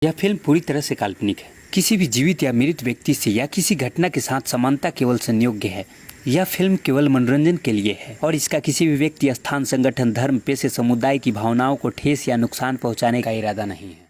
यह फिल्म पूरी तरह से काल्पनिक है। किसी भी जीवित या मृत व्यक्ति से या किसी घटना के साथ समानता केवल संयोग्य है। यह फिल्म केवल मनोरंजन के लिए है और इसका किसी भी व्यक्ति, स्थान, संगठन, धर्म, पेशे, समुदाय की भावनाओं को ठेस या नुकसान पहुंचाने का इरादा नहीं है।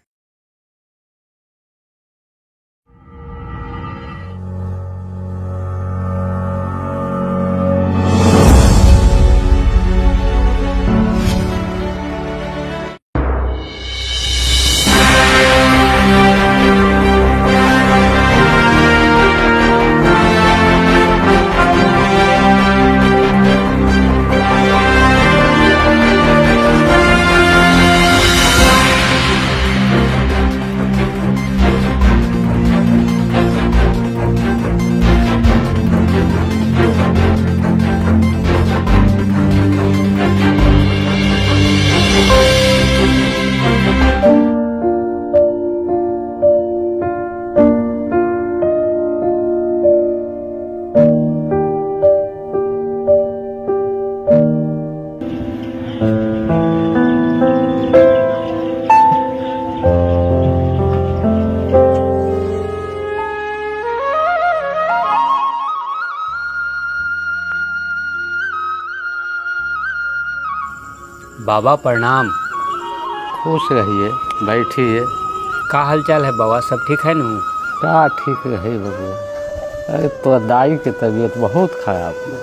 बाबा प्रणाम। खुश रहिए, बैठिए। का हालचाल है बाबा, सब ठीक है नू? का ठीक रहे बबुआ। अरे तो दाई के तबीयत बहुत खराब है,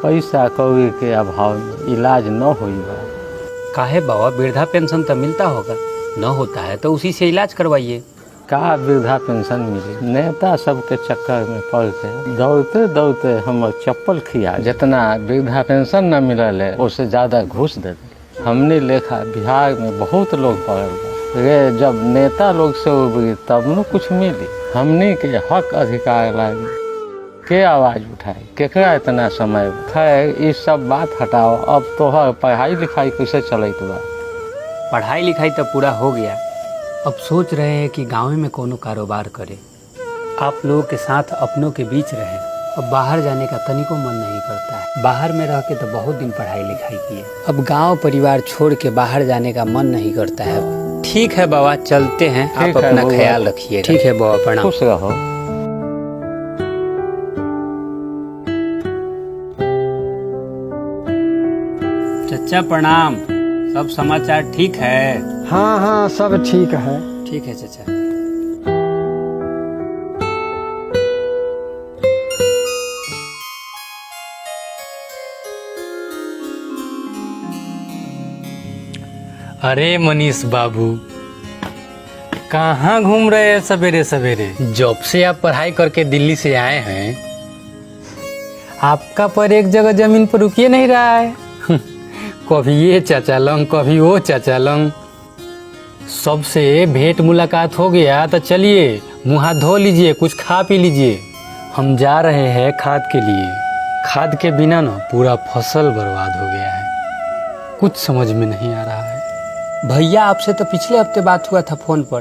पैसा कौड़ी के अभाव में इलाज न हुई बा। काहे बाबा, वृद्धा पेंशन तो मिलता होगा? न होता है तो उसी से इलाज करवाइए। का वृद्धा पेंशन मिली? नेता सबके चक्कर में पड़ के दौड़ते दौड़ते हम चप्पल खिया। जितना वृद्धा पेंशन न मिलल है उससे ज़्यादा घूस देते। हमने लेखा बिहार में बहुत लोग पड़ल बा। रे जब नेता लोग से उबरी तब न कुछ मिली। हमने के हक अधिकार लागी के आवाज़ उठाए, केकरा इतना समय। खैर ये सब बात हटाओ, अब तोहर पढ़ाई लिखाई कैसे चलत बा? पढ़ाई लिखाई तो पूरा हो गया। अब सोच रहे हैं कि गाँव में कोनो कारोबार करें। आप लोगों के साथ अपनों के बीच रहें। अब बाहर जाने का तनिको मन नहीं करता है। बाहर में रह के तो बहुत दिन पढ़ाई लिखाई किए, अब गांव परिवार छोड़ के बाहर जाने का मन नहीं करता है। ठीक है बाबा, चलते हैं। आप अपना ख्याल रखिए। ठीक है बाबा, प्रणाम। खुश रहो। चचा प्रणाम। सब समाचार ठीक है? हाँ हाँ, सब ठीक है। ठीक है चचा। अरे मनीष बाबू, कहाँ घूम रहे हैं सवेरे सवेरे? जब से आप पढ़ाई करके दिल्ली से आए हैं, आपका पर एक जगह जमीन पर रुकिए नहीं रहा है। कभी ये चाचा लंग, कभी वो चाचा लंग। सबसे भेंट मुलाकात हो गया तो चलिए मुँह हाथ धो लीजिए, कुछ खा पी लीजिए। हम जा रहे हैं खाद के लिए। खाद के बिना ना पूरा फसल बर्बाद हो गया है, कुछ समझ में नहीं आ रहा है। भैया आपसे तो पिछले हफ्ते बात हुआ था फोन पर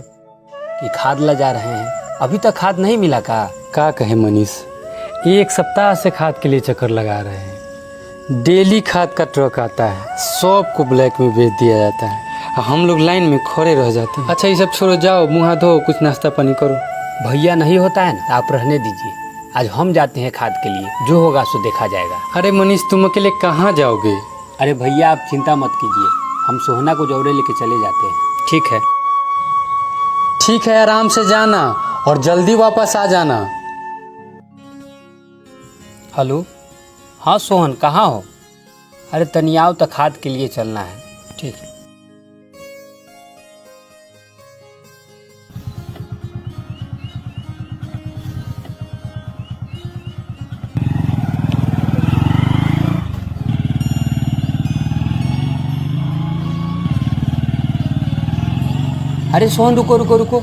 कि खाद ला जा रहे हैं, अभी तक खाद नहीं मिला का कहे मनीष, एक सप्ताह से खाद के लिए चक्कर लगा रहे हैं। डेली खाद का ट्रक आता है, सबको ब्लैक में बेच दिया जाता है। हम लोग लाइन में खड़े रह जाते हैं। अच्छा ये सब छोड़ो, जाओ मुँह हाथ धो, कुछ नाश्ता पानी करो। भैया नहीं होता है ना, आप रहने दीजिए। आज हम जाते हैं खाद के लिए, जो होगा सो देखा जाएगा। अरे मनीष, तुम अकेले कहाँ जाओगे? अरे भैया आप चिंता मत कीजिए, हम सोहना को जौरे लेके चले जाते हैं। ठीक है, ठीक है, आराम से जाना और जल्दी वापस आ जाना। हेलो, हाँ सोहन, कहाँ हो? अरे तनियाओ तो खाद के लिए चलना है। ठीक है। अरे सोहन, रुको रुको रुको।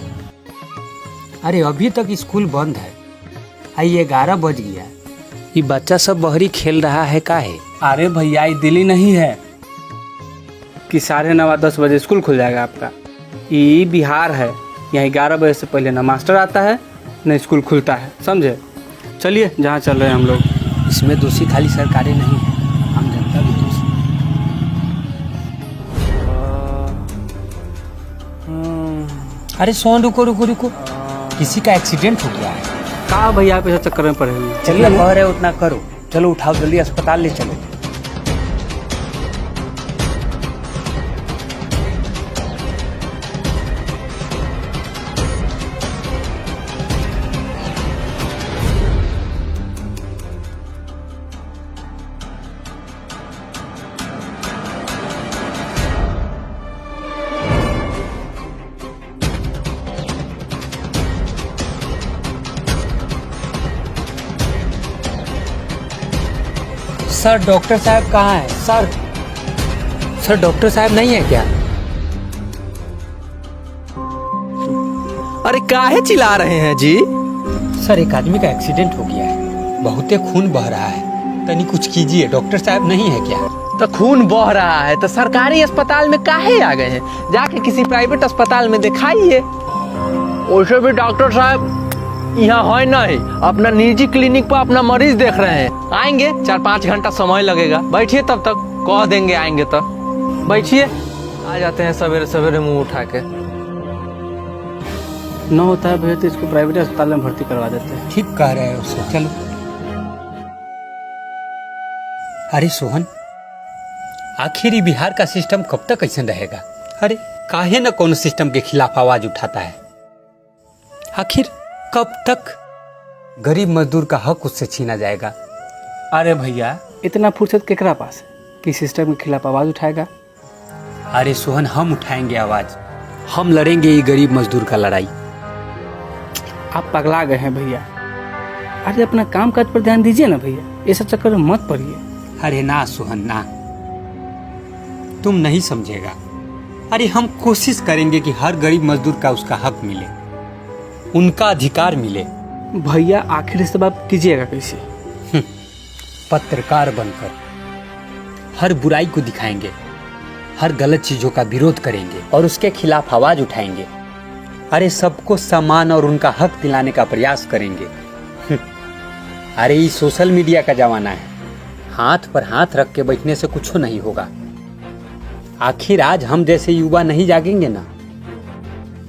अरे अभी तक स्कूल बंद है, आई 11 बज गया। ये बच्चा सब बहरी खेल रहा है काहे? अरे भैया, ये दिल्ली नहीं है कि 9:30-10 बजे स्कूल खुल जाएगा आपका। ये बिहार है, यहाँ 11 बजे से पहले ना मास्टर आता है न स्कूल खुलता है, समझे? चलिए जहाँ चल रहे हैं हम लोग। इसमें दोषी खाली सरकारें नहीं है, हम जनता भी दोषी। अरे सोहन रुको रुको रुको, किसी का एक्सीडेंट हो गया है। कहा भैया आप ऐसा चक्कर में पड़े हुए हैं? जितना कह रहे उतना करो, चलो उठाओ जल्दी अस्पताल ले चलो। सर डॉक्टर साहब कहाँ है? सर डॉक्टर साहब नहीं है क्या? अरे काहे चिल्ला रहे हैं जी? सर एक आदमी का एक्सीडेंट हो गया है, बहुते खून बह रहा है, तनी कुछ कीजिए। डॉक्टर साहब नहीं है क्या? तो खून बह रहा है तो सरकारी अस्पताल में काहे आ गए हैं? जाके किसी प्राइवेट अस्पताल में दिखाइए। वैसे भी डॉक्टर साहब यहाँ है नहीं, अपना निजी क्लिनिक पर अपना मरीज देख रहे हैं। आएंगे 4-5 घंटा समय लगेगा, बैठिए तब तक कह देंगे आएंगे तो। बैठिए, आ जाते हैं सवेरे सवेरे मुंह उठा के। न होता है भैया तो इसको प्राइवेट अस्पताल में भर्ती करवा देते हैं। ठीक कह रहे हो उसको, चलो। अरे सोहन, आखिर ये बिहार का सिस्टम कब तक ऐसे रहेगा? अरे काहे न कौन सिस्टम के खिलाफ आवाज उठाता है? आखिर कब तक गरीब मजदूर का हक उससे छीना जाएगा? अरे भैया इतना फुर्सत केकरा पास है कि सिस्टम के खिलाफ आवाज उठाएगा? अरे सोहन, हम उठाएंगे आवाज, हम लड़ेंगे ये गरीब मजदूर का लड़ाई। आप पगला गए हैं भैया। अरे अपना काम काज पर ध्यान दीजिए ना भैया, ऐसा चक्कर में मत पड़िए। अरे ना सोहन ना, तुम नहीं समझेगा। अरे हम कोशिश करेंगे कि हर गरीब मजदूर का उसका हक मिले, उनका अधिकार मिले। भैया आखिर इस बात कीजिएगा कैसे? पत्रकार बनकर हर बुराई को दिखाएंगे, हर गलत चीजों का विरोध करेंगे और उसके खिलाफ आवाज उठाएंगे। अरे सबको सम्मान और उनका हक दिलाने का प्रयास करेंगे। अरे ये सोशल मीडिया का जमाना है, हाथ पर हाथ रख के बैठने से कुछ नहीं होगा। आखिर आज हम जैसे युवा नहीं जागेंगे ना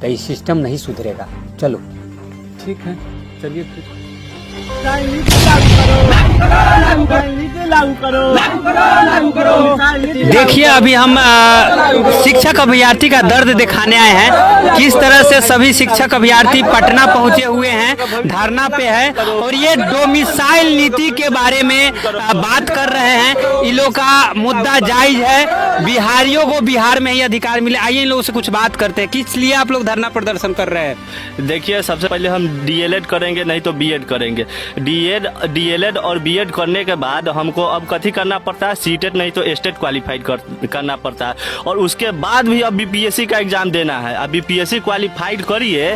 तो ये सिस्टम नहीं सुधरेगा। चलो ठीक है, चलिए फिर। देखिए अभी हम शिक्षक अभ्यर्थी का दर्द दिखाने आए हैं। किस तरह से सभी शिक्षक अभ्यर्थी पटना पहुंचे हुए हैं, धरना पे है और ये डोमिसाइल नीति के बारे में बात कर रहे हैं। इन लोगों का मुद्दा जायज है, बिहारियों को बिहार में ही अधिकार मिले। आइए इन लोगों से कुछ बात करते हैं, किस लिए आप लोग धरना प्रदर्शन कर रहे हैं? देखिए, सबसे पहले हम डीएलएड करेंगे, नहीं तो बीएड करेंगे। डीएलएड और बीएड करने के बाद हमको अब कथी करना पड़ता है? सीटेट नहीं तो स्टेट क्वालिफाइड करना पड़ता है और उसके बाद भी अब बीपीएससी का एग्जाम देना है। अब बीपीएससी क्वालिफाइड करिए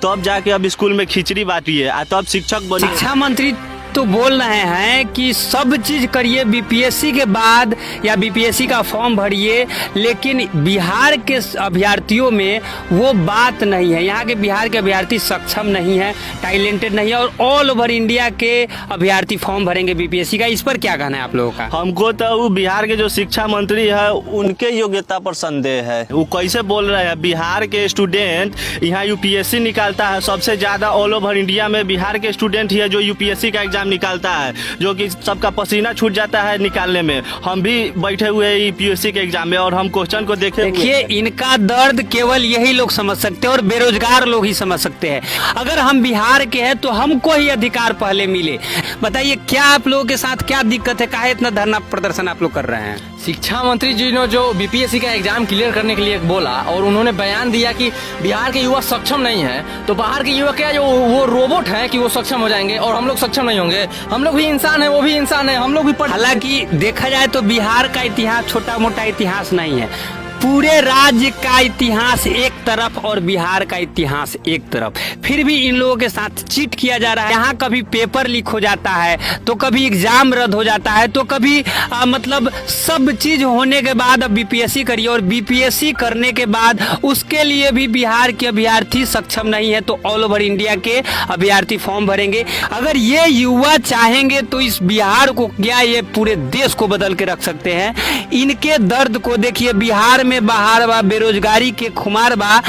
तब जाके अब स्कूल में खिचड़ी बांटिए तब शिक्षक बनिए। शिक्षा मंत्री तो बोल रहे हैं कि सब चीज करिए बीपीएससी के बाद या बीपीएससी का फॉर्म भरिए, लेकिन बिहार के अभ्यर्थियों में वो बात नहीं है। यहाँ के बिहार के अभ्यर्थी सक्षम नहीं है, टैलेंटेड नहीं है और ऑल ओवर इंडिया के अभ्यर्थी फॉर्म भरेंगे बीपीएससी का। इस पर क्या कहना है आप लोगों का? हमको तो वो बिहार के जो शिक्षा मंत्री है उनके योग्यता पर संदेह है। वो कैसे बोल रहे हैं? बिहार के स्टूडेंट यहाँ यूपीएससी निकालता है, सबसे ज्यादा ऑल ओवर इंडिया में बिहार के स्टूडेंट ही है जो यूपीएससी का एग्जाम निकालता है, जो कि सबका पसीना छूट जाता है निकालने में। हम भी बैठे हुए हैं यूपीएससी के एग्जाम में और हम क्वेश्चन को देखिए, इनका दर्द केवल यही लोग समझ सकते हैं और बेरोजगार लोग ही समझ सकते हैं। अगर हम बिहार के हैं तो हमको ही अधिकार पहले मिले। बताइए क्या आप लोगों के साथ क्या दिक्कत है, काहे इतना धरना प्रदर्शन आप लोग कर रहे हैं? शिक्षा मंत्री जी ने जो बीपीएससी का एग्जाम क्लियर करने के लिए बोला और उन्होंने बयान दिया कि बिहार के युवा सक्षम नहीं है, तो बाहर के युवा क्या जो वो रोबोट है कि वो सक्षम हो जाएंगे और हम लोग सक्षम नहीं होंगे? हम लोग भी इंसान है, वो भी इंसान है, हम लोग भी हालांकि देखा जाए तो बिहार का इतिहास छोटा मोटा इतिहास नहीं है। पूरे राज्य का इतिहास एक तरफ और बिहार का इतिहास एक तरफ, फिर भी इन लोगों के साथ चीट किया जा रहा है। यहाँ कभी पेपर लीक हो जाता है, तो कभी एग्जाम रद्द हो जाता है, तो कभी मतलब सब चीज होने के बाद अब बीपीएससी करिए और बीपीएससी करने के बाद उसके लिए भी बिहार के अभ्यर्थी सक्षम नहीं है, तो ऑल ओवर इंडिया के अभ्यर्थी फॉर्म भरेंगे। अगर ये युवा चाहेंगे तो इस बिहार को क्या, ये पूरे देश को बदल के रख सकते हैं। इनके दर्द को देखिए, बिहार में में बहार बा, बेरोजगारी के खुमार बा,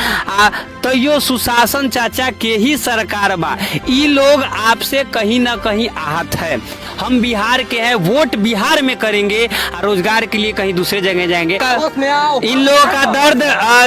तैयो सुशासन चाचा के ही सरकार बा। ई लोग आपसे कहीं ना कहीं आहत है। हम बिहार के हैं, वोट बिहार में करेंगे, रोजगार के लिए कहीं दूसरे जगह जाएंगे। इन लोगों का दर्द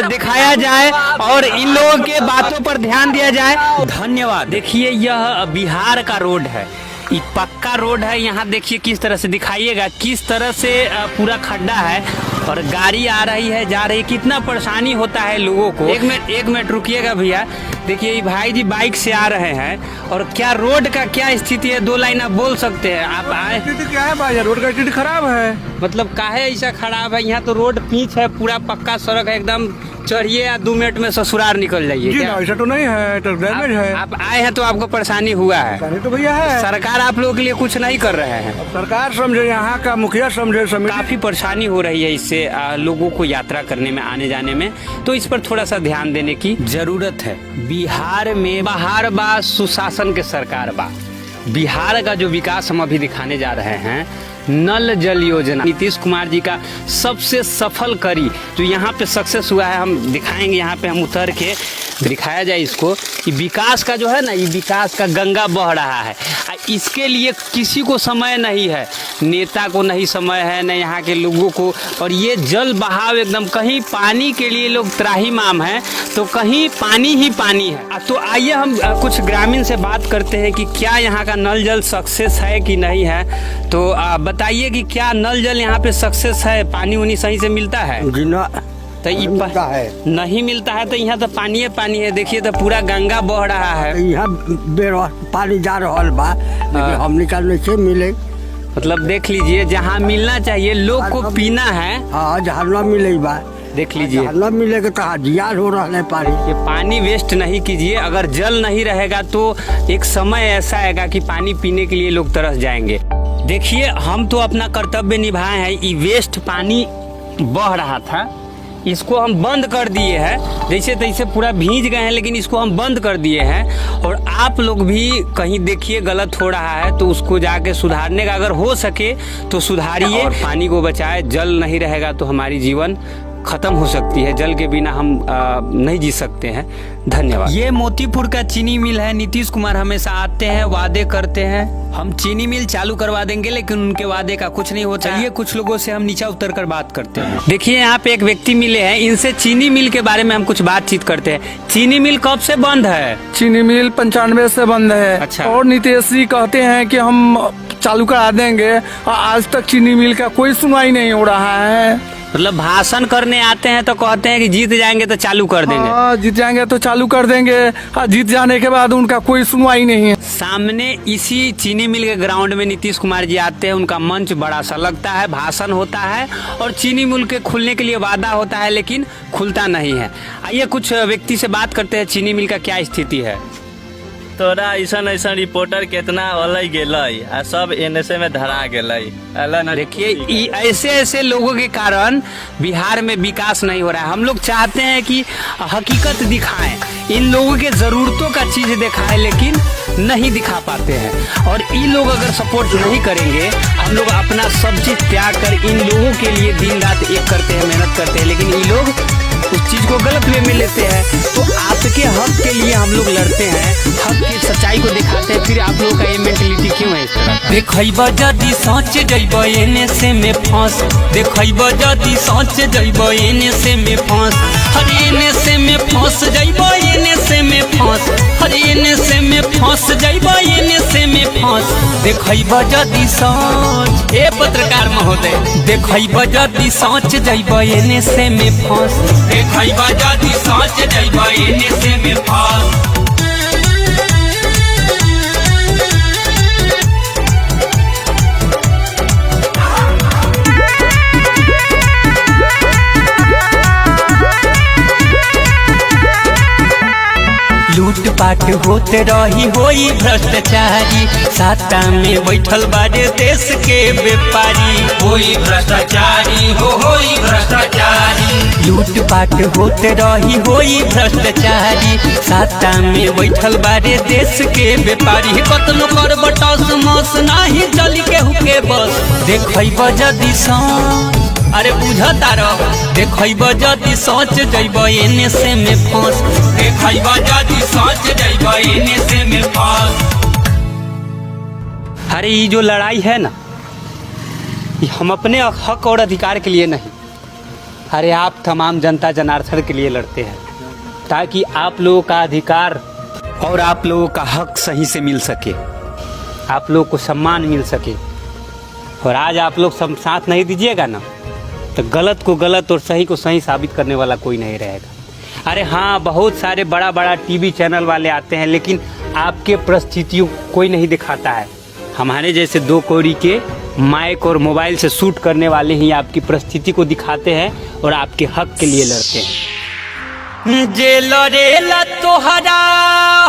दिखाया जाए और इन लोगों के बातों पर ध्यान दिया जाए। धन्यवाद। देखिए यह बिहार का रोड है, ये पक्का रोड है। यहाँ देखिए किस तरह से दिखाइएगा, किस तरह से पूरा खड्डा है और गाड़ी आ रही है जा रही है, कितना परेशानी होता है लोगों को। एक मिनट रुकिएगा भैया। देखिए ये भाई जी बाइक से आ रहे हैं और क्या रोड का क्या स्थिति है, 2 लाइन आप बोल सकते हैं? आप आए, स्थिति क्या है भाई? रोड का स्थिति खराब है। मतलब काहे ऐसा खराब है? यहाँ तो रोड पीच है, पूरा पक्का सड़क है, एकदम चढ़िए या 2 मिनट में ससुराल निकल जाइए। जी ऐसा तो नहीं है, तो डैमेज है। आप आए हैं तो आपको परेशानी हुआ है? तो भैया है, सरकार आप लोगों के लिए कुछ नहीं कर रहे हैं। सरकार समझे, यहाँ का मुखिया समझे, काफी परेशानी हो रही है इससे लोगों को यात्रा करने में, आने जाने में, तो इस पर थोड़ा सा ध्यान देने की जरूरत है। बिहार में बहार बा, सुशासन के सरकार बा। बिहार का जो विकास हम अभी दिखाने जा रहे हैं, नल जल योजना नीतीश कुमार जी का सबसे सफल करी जो यहाँ पे सक्सेस हुआ है, हम दिखाएंगे। यहाँ पे हम उतर के दिखाया जाए इसको कि विकास का जो है ना, ये विकास का गंगा बह रहा है। इसके लिए किसी को समय नहीं है, नेता को नहीं समय है, न यहाँ के लोगों को। और ये जल बहाव एकदम, कहीं पानी के लिए लोग त्राहिमाम है तो कहीं पानी ही पानी है। तो आइए हम कुछ ग्रामीण से बात करते हैं कि क्या यहाँ का नल जल सक्सेस है कि नहीं है। तो बताइए कि क्या नल जल यहाँ पे सक्सेस है, पानी उनी सही से मिलता है? तो नहीं मिलता है तो यहाँ तो पानी है। देखिए तो पूरा गंगा बह रहा है, यहाँ पानी जा रहा बा, लेकिन हम निकालने से मिले। मतलब देख लीजिए, जहाँ मिलना चाहिए लोग को पीना है, हाँ जहाँ न मिले बा, देख लीजिए न मिलेगा तो जियान हो रहा है पानी। ये पानी वेस्ट नहीं कीजिए। अगर जल नहीं रहेगा तो एक समय ऐसा आएगा कि पानी पीने के लिए लोग तरस जाएंगे। देखिए हम तो अपना कर्तव्य निभाए हैं। ये वेस्ट पानी बह रहा था, इसको हम बंद कर दिए हैं, जैसे तैसे पूरा भीज गए हैं, लेकिन इसको हम बंद कर दिए हैं। और आप लोग भी कहीं देखिए गलत हो रहा है तो उसको जाके सुधारने का अगर हो सके तो सुधारिए और पानी को बचाए। जल नहीं रहेगा तो हमारी जीवन खत्म हो सकती है, जल के बिना हम नहीं जी सकते हैं। धन्यवाद। ये मोतीपुर का चीनी मिल है। नीतीश कुमार हमेशा आते हैं, वादे करते हैं हम चीनी मिल चालू करवा देंगे, लेकिन उनके वादे का कुछ नहीं होता। चलिए कुछ लोगों से हम नीचे उतर कर बात करते हैं। देखिए यहाँ पे एक व्यक्ति मिले हैं, इनसे चीनी मिल के बारे में हम कुछ बातचीत करते हैं। चीनी मिल कब से बंद है? चीनी मिल 95 से बंद है। अच्छा। और नीतीश जी कहते हैं कि हम चालू करा देंगे, और आज तक चीनी मिल का कोई सुनवाई नहीं हो रहा है। मतलब भाषण करने आते हैं तो कहते हैं कि जीत जाएंगे तो चालू कर देंगे। हाँ, जीत जाएंगे तो चालू कर देंगे, और जीत जाने के बाद उनका कोई सुनवाई नहीं है। सामने इसी चीनी मिल के ग्राउंड में नीतीश कुमार जी आते हैं, उनका मंच बड़ा सा लगता है, भाषण होता है और चीनी मिल के खुलने के लिए वादा होता है, लेकिन खुलता नहीं है। आइए कुछ व्यक्ति से बात करते हैं, चीनी मिल का क्या स्थिति है। तोरा ऐसा रिपोर्टर कितना अलग गेलई आ सब एनएसए में धरा गेलई। देखिए ऐसे लोगों के कारण बिहार में विकास नहीं हो रहा है। हम लोग चाहते हैं कि हकीकत दिखाएं, इन लोगों के जरूरतों का चीज दिखाएं, लेकिन नहीं दिखा पाते हैं। और ये लोग अगर सपोर्ट नहीं करेंगे, हम लोग अपना सब चीज त्याग कर इन लोगों के लिए दिन रात एक करते हैं, मेहनत करते हैं, लेकिन ये लोग उस चीज को गलत वे में लेते हैं। तो आपके हक के लिए हम लोग लड़ते हैं, हक की सच्चाई को दिखाते हैं, फिर आप लोगों का ये मेंटलिटी क्यों है इस तरह? देखब जदि सोच जइब एने से में फंस, देखब जदि सोच जइब एने से में फंस, हर एने से में फंस जइब एने से में फंस, हर एने से में फंस जइब एने से में फंस। देखब जदि सोच, ए पत्रकार महोदय, देखब जदि सोच जइब एने से में फंस, देखब जदि सोच जइब एने से में फंस। लूटपाट होते रही होई भ्रष्टाचारी, साता में बैठल बारे देश के व्यापारी, होई भ्रष्टाचारी होई भ्रष्टाचारी। लूटपाट होते रही होई भ्रष्टाचारी, साता में बैठल बारे देश के व्यापारी। कतनो कर बटस मस नाही जली के हुके बस, देखब जदि अरे बुझता रह देखब जदि सोच जइब एने से में फंस देखब जदि सोच जइब एने से में फंस। अरे ये जो लड़ाई है ना, ये हम अपने हक और अधिकार के लिए नहीं, अरे आप तमाम जनता जनार्दन के लिए लड़ते हैं, ताकि आप लोगों का अधिकार और आप लोगों का हक सही से मिल सके, आप लोगों को सम्मान मिल सके। और आज आप लोग सब साथ नहीं दीजिएगा ना, तो गलत को गलत और सही को सही साबित करने वाला कोई नहीं रहेगा। अरे हाँ, बहुत सारे बड़ा बड़ा टीवी चैनल वाले आते हैं, लेकिन आपके परिस्थितियों को कोई नहीं दिखाता है। हमारे जैसे दो कौड़ी के माइक और मोबाइल से शूट करने वाले ही आपकी परिस्थिति को दिखाते हैं और आपके हक के लिए लड़ते हैं। जे लड़ेला तोहरा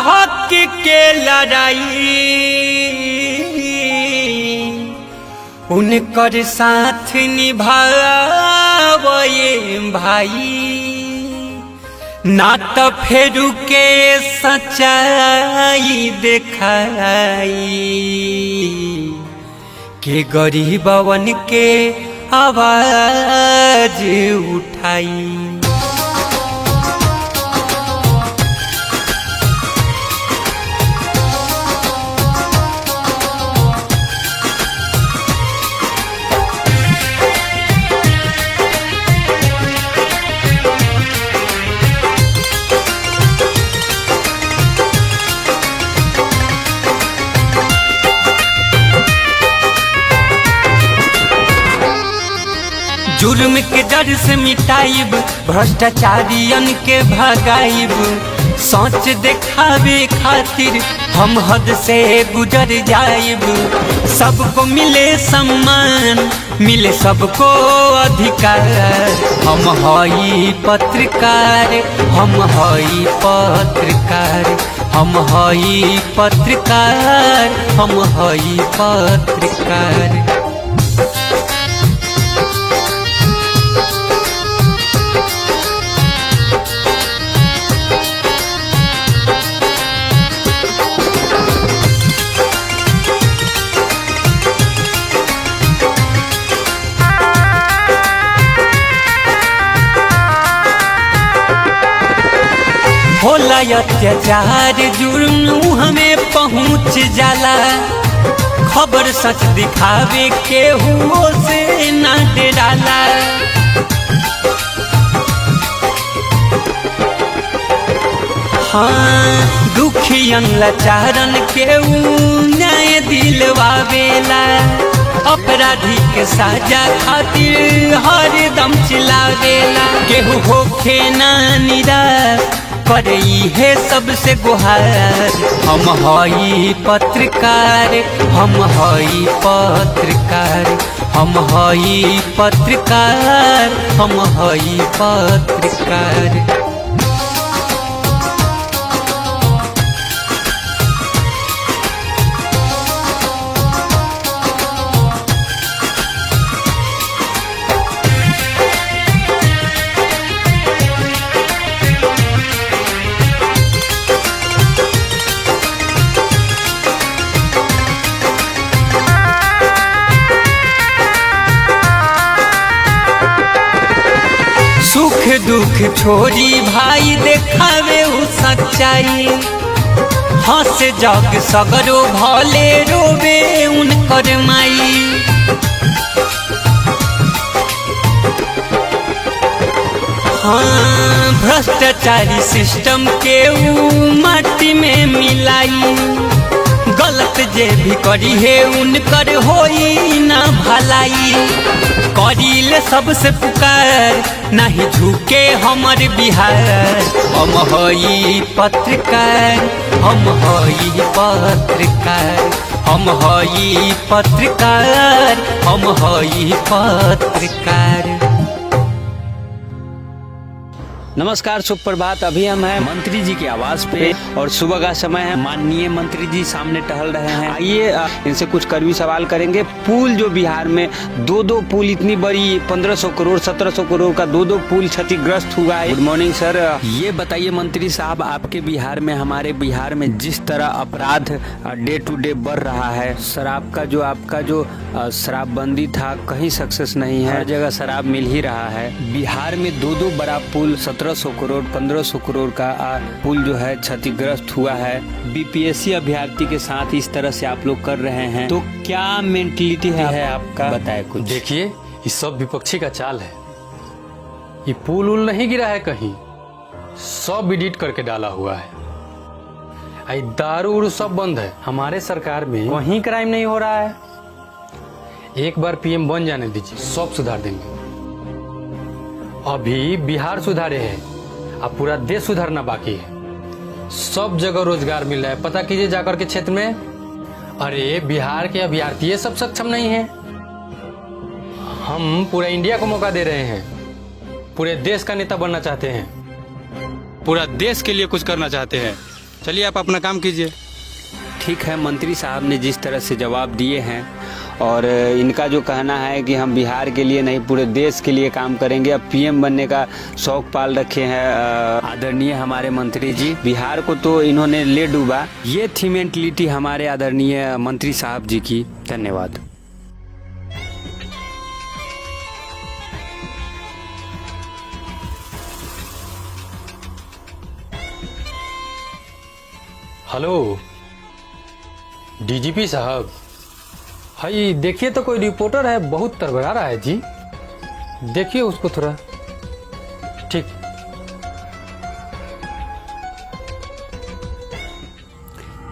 हक के लड़ाई उनकर साथ निभावे भाई, ना तो फेरू के सच्चाई देखाई के गरीबवन के आवाज उठाई। जुर्म के जड़ से मिटाइब, भ्रष्टाचारियन के भगाइब, सोच देखावे खातिर हम हद से गुजर जाइब। सबको मिले सम्मान, मिले सबको अधिकार, हम हई पत्रकार, हम हई पत्रकार, हम हई पत्रकार, हम हई पत्रकार। होला अत्याचार जुर्म हमें पहुँच जाला, खबर सच दिखावे के हुओ से ना डराला। हाँ, दुखियन लाचारन के न्याय दिलवावेला, अपराधी के साजा खातिर हर दम चिल्लावेला। केहू होखे ना निराश करे है सबसे गुहार, हम हई पत्रकार, हम हई पत्रकार, हम हई पत्रकार, हम हई पत्रकार। सुख दुख छोड़ी भाई देखावे उ सच्चाई, हंस जग सगरो भले रोवे उनकर माई। हाँ, भ्रष्टाचारी सिस्टम के माटी में मिलाई, गलत जे भी करी है उनकर होई ना भलाई। करीले सबसे पुकार, नहीं झुके हमर बिहार, हम हई पत्रकार, हम हई पत्रकार, हम हई पत्रकार, हम हई पत्रकार। नमस्कार, शुभ प्रभात। अभी हम हैं मंत्री जी के आवास पे और सुबह का समय है। माननीय मंत्री जी सामने टहल रहे हैं। आइए इनसे कुछ कड़वी सवाल करेंगे। पुल जो बिहार में दो पुल, इतनी बड़ी 1500 करोड़ 1700 करोड़ का दो पुल क्षतिग्रस्त हुआ है। Good morning sir. ये बताइए मंत्री साहब, आपके बिहार में, हमारे बिहार में जिस तरह अपराध डे टू डे बढ़ रहा है, शराब का जो आपका जो शराबबंदी था कहीं सक्सेस नहीं है, हर जगह शराब मिल ही रहा है। बिहार में दो बड़ा पुल 1700 करोड़ 1500 करोड़ का पुल जो है क्षतिग्रस्त हुआ है। बीपीएससी अभ्यर्थी के साथ इस तरह से आप लोग कर रहे हैं, तो क्या मेंटलिटी है आपका, बताए कुछ। देखिए, ये सब विपक्षी का चाल है। ये पुल उल नहीं गिरा है कहीं, सब एडिट करके डाला हुआ है। आई दारू उरू सब बंद है। हमारे सरकार में कहीं क्राइम नहीं हो रहा है। एक बार पीएम बन जाने दीजिए, सब सुधार देंगे। अभी बिहार सुधारे हैं, अब पूरा देश सुधारना बाकी है। सब जगह रोजगार मिल रहा है, पता कीजिए जाकर के क्षेत्र में। अरे बिहार के अभ्यर्थी सब सक्षम नहीं है। हम पूरा इंडिया को मौका दे रहे हैं, पूरे देश का नेता बनना चाहते हैं, पूरा देश के लिए कुछ करना चाहते हैं। चलिए आप अपना काम कीजिए। ठीक है, मंत्री साहब ने जिस तरह से जवाब दिए हैं और इनका जो कहना है कि हम बिहार के लिए नहीं पूरे देश के लिए काम करेंगे, अब पीएम बनने का शौक पाल रखे हैं आदरणीय हमारे मंत्री जी। बिहार को तो इन्होंने ले डूबा। ये थी मेंटलिटी हमारे आदरणीय मंत्री साहब जी की। धन्यवाद। हेलो डीजीपी साहब, हाई देखिए तो कोई रिपोर्टर है, बहुत तड़बड़ा रहा है जी। देखिए उसको थोड़ा। ठीक।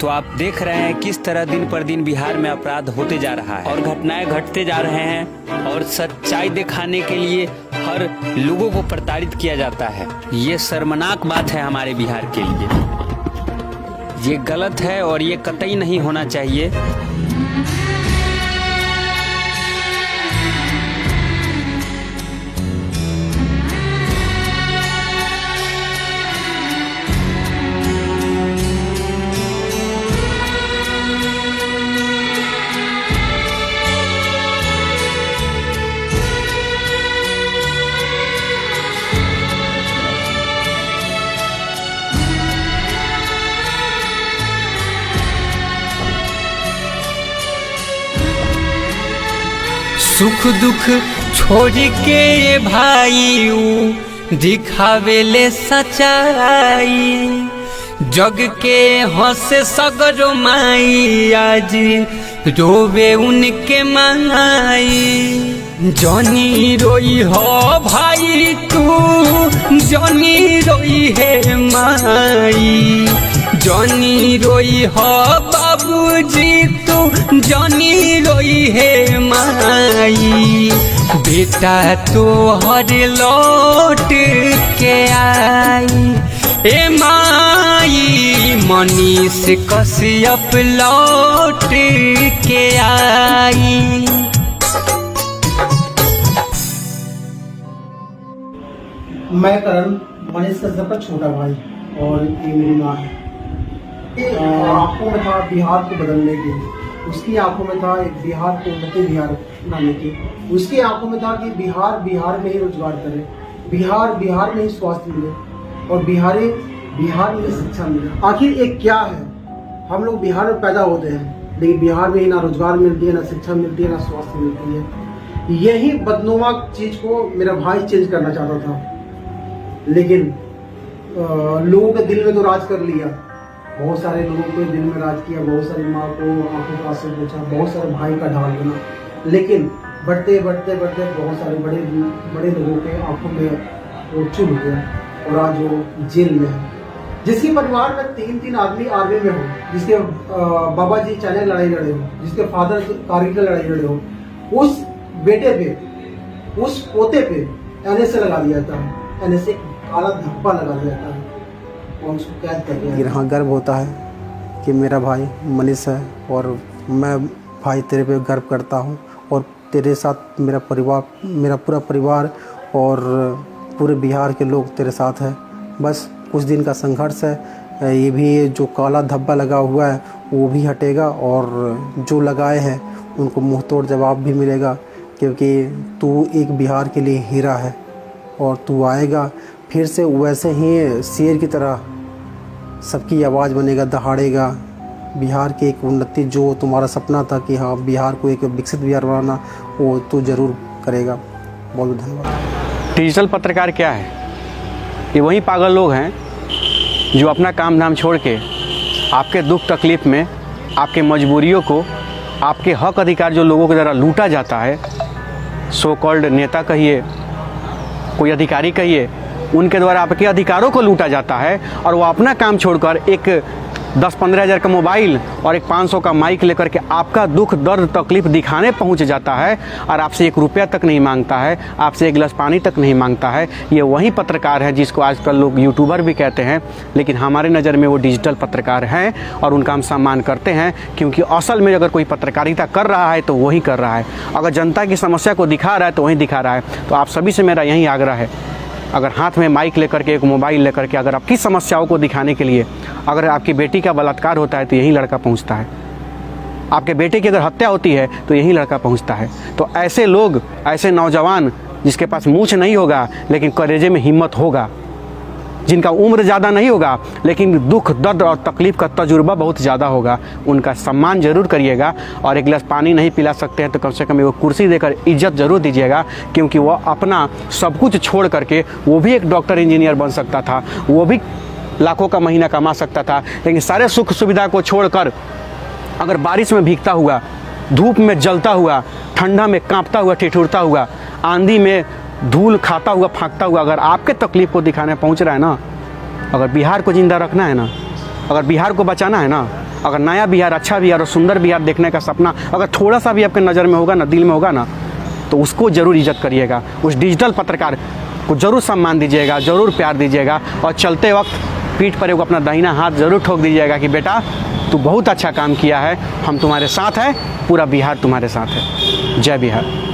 तो आप देख रहे हैं किस तरह दिन पर दिन बिहार में अपराध होते जा रहा है और घटनाएं घटते जा रहे हैं और सच्चाई दिखाने के लिए हर लोगों को प्रताड़ित किया जाता है। ये शर्मनाक बात है हमारे बिहार के लिए। ये गलत है और ये कतई नहीं होना चाहिए। सुख दुख छोड़ के भाई दिखावेले सच्चाई, जग के हंसे सगरो माई आज रोवे उनके माई। जनी रोई हो भाई तू, जनी रोई है माई, जनी रोई हो बाबूजी तू, जनी रोई है माई। बेटा तो हर लौट के आई, ए माई मनीष कश्यप लौट के आई। मैं करण, मनीष कश्यप का छोटा भाई और ये मेरी माँ है। आंखों में था बिहार को बदलने की, उसकी आंखों में था एक बिहार को उन्नति बिहार बनाने की, उसकी आंखों में था कि बिहार बिहार में ही रोजगार करे, बिहार बिहार में ही स्वास्थ्य मिले और बिहार में शिक्षा मिले। आखिर एक क्या है, हम लोग बिहार में पैदा होते हैं लेकिन बिहार में ही ना रोजगार मिलती है, ना शिक्षा मिलती है, ना स्वास्थ्य मिलती है। यही बदनुमा चीज को मेरा भाई चेंज करना चाहता था, लेकिन लोगों के दिल में तो राज कर लिया। बहुत सारे लोगों को दिल में राज किया, बहुत सारी माँ को आंखों का आंसू पूछा, बहुत सारे भाई का ढाल बना, लेकिन बढ़ते बढ़ते बढ़ते बहुत सारे बड़े लोगों के आंखों में वो चुभ गया और आज वो जेल में है। जिसके परिवार में तीन आदमी आर्मी में हो, जिसके बाबा जी चाइना लड़ाई लड़े हो, जिसके फादर कारगिल लड़ाई लड़े हो, उस बेटे पे, उस पोते पे NSA लगा दिया था, NSA काला धब्बा लगा दिया था और उसको कैद कर दिया। हाँ, गर्व होता है कि मेरा भाई मनीष है और मैं भाई तेरे पे गर्व करता हूँ और तेरे साथ मेरा परिवार, मेरा पूरा परिवार और पूरे बिहार के लोग तेरे साथ हैं। बस कुछ दिन का संघर्ष है, ये भी जो काला धब्बा लगा हुआ है वो भी हटेगा और जो लगाए हैं उनको मुंह तोड़ जवाब भी मिलेगा, क्योंकि तू एक बिहार के लिए हीरा है और तू आएगा फिर से वैसे ही शेर की तरह सबकी आवाज़ बनेगा, दहाड़ेगा। बिहार की एक उन्नति जो तुम्हारा सपना था कि हाँ बिहार को एक विकसित बिहार बनाना, वो तू ज़रूर करेगा। बहुत बहुत धन्यवाद। डिजिटल पत्रकार क्या है? ये वही पागल लोग हैं जो अपना काम धाम छोड़ के आपके दुख तकलीफ़ में, आपके मजबूरियों को, आपके हक अधिकार जो लोगों के द्वारा लूटा जाता है, सो कॉल्ड नेता कहिए, कोई अधिकारी कहिए, उनके द्वारा आपके अधिकारों को लूटा जाता है और वो अपना काम छोड़कर एक 10-15 हज़ार का मोबाइल और एक 500 का माइक लेकर के आपका दुख दर्द तकलीफ दिखाने पहुंच जाता है और आपसे 1 रुपया तक नहीं मांगता है, आपसे 1 गिलास पानी तक नहीं मांगता है। ये वही पत्रकार है जिसको आजकल लोग यूट्यूबर भी कहते हैं, लेकिन हमारे नज़र में वो डिजिटल पत्रकार हैं और उनका हम सम्मान करते हैं, क्योंकि असल में अगर कोई पत्रकारिता कर रहा है तो वही कर रहा है। अगर जनता की समस्या को दिखा रहा है तो वही दिखा रहा है। तो आप सभी से मेरा यही आग्रह है, अगर हाथ में माइक लेकर के, एक मोबाइल लेकर के, अगर आपकी समस्याओं को दिखाने के लिए, अगर आपकी बेटी का बलात्कार होता है तो यही लड़का पहुंचता है, आपके बेटे की अगर हत्या होती है तो यही लड़का पहुंचता है। तो ऐसे लोग, ऐसे नौजवान जिसके पास मूंछ नहीं होगा लेकिन कलेजे में हिम्मत होगा, जिनका उम्र ज़्यादा नहीं होगा लेकिन दुख दर्द और तकलीफ़ का तजुर्बा बहुत ज़्यादा होगा, उनका सम्मान ज़रूर करिएगा। और 1 गिलास पानी नहीं पिला सकते हैं तो कम से कम वो कुर्सी देकर इज्जत ज़रूर दीजिएगा, क्योंकि वो अपना सब कुछ छोड़ करके, वो भी एक डॉक्टर इंजीनियर बन सकता था, वो भी लाखों का महीना कमा सकता था, लेकिन सारे सुख सुविधा को छोड़कर अगर बारिश में भीगता हुआ, धूप में जलता हुआ, ठंडा में काँपता हुआ, ठिठुरता हुआ, आंधी में धूल खाता हुआ, फाँकता हुआ अगर आपके तकलीफ़ को दिखाने पहुंच रहा है ना, अगर बिहार को ज़िंदा रखना है ना, अगर बिहार को बचाना है ना, अगर नया बिहार, अच्छा बिहार और सुंदर बिहार देखने का सपना अगर थोड़ा सा भी आपके नज़र में होगा ना, दिल में होगा ना, तो उसको ज़रूर इज्जत करिएगा, उस डिजिटल पत्रकार को ज़रूर सम्मान दीजिएगा, ज़रूर प्यार दीजिएगा और चलते वक्त पीठ पर एक अपना दाहिना हाथ ज़रूर ठोक दीजिएगा कि बेटा तू बहुत अच्छा काम किया है, हम तुम्हारे साथ हैं, पूरा बिहार तुम्हारे साथ है। जय बिहार।